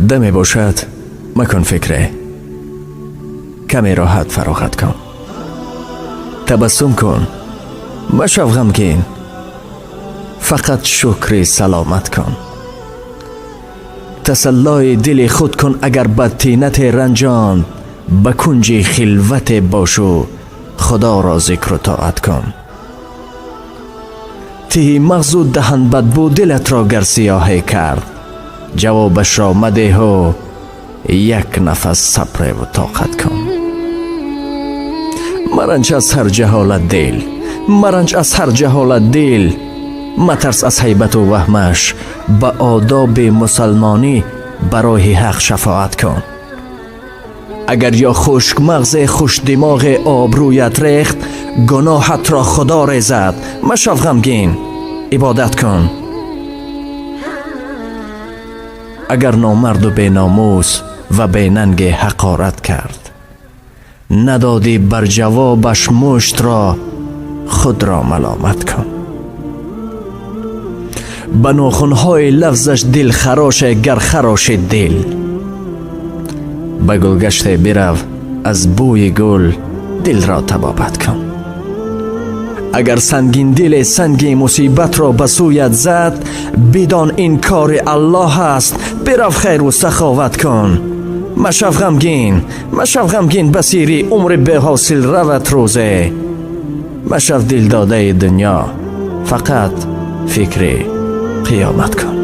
دمی باشد مکن فکره، کمی راحت فراغت کن، تبسم کن، مشو غمگین، فقط شکر سلامت کن. تسلای دل خود کن اگر بدطینت رنجان، به کنج خلوت باشو خدا را ذکر و طاعت کن. ته مغز و دهن بدبو دلت را گر سیاهی کرد، جوابش را مده و یک نفس صبر و طاقت کن. مرنج از هر جهالت دل، مرنج از هر جهالت دل، مترس از حیبت و وهمش، به آداب مسلمانی برای حق شفاعت کن. اگر یا خشک مغز خوش دماغ آبرویت ریخت، گناهت را خدا ریزد، مشو غمگین، عبادت کن. اگر نامرد و بی ناموس و بی ننگ حقارت کرد، ندادی بر جوابش مشت را، خود را ملامت کن. به ناخنهای لفظش دل خراش گر خراش دل، به گلگشت برو از بوی گل دل را طبابت کن. اگر سنگین دل سنگی مصیبت را به سویت زد، بدان این کار الله است، برو خیر و سخاوت کن. مشو غمگین، مشو غمگین، بسیری عمر به حاصل روت روزه. مشو دل داده دنیا، فقط فکر قیامت کن.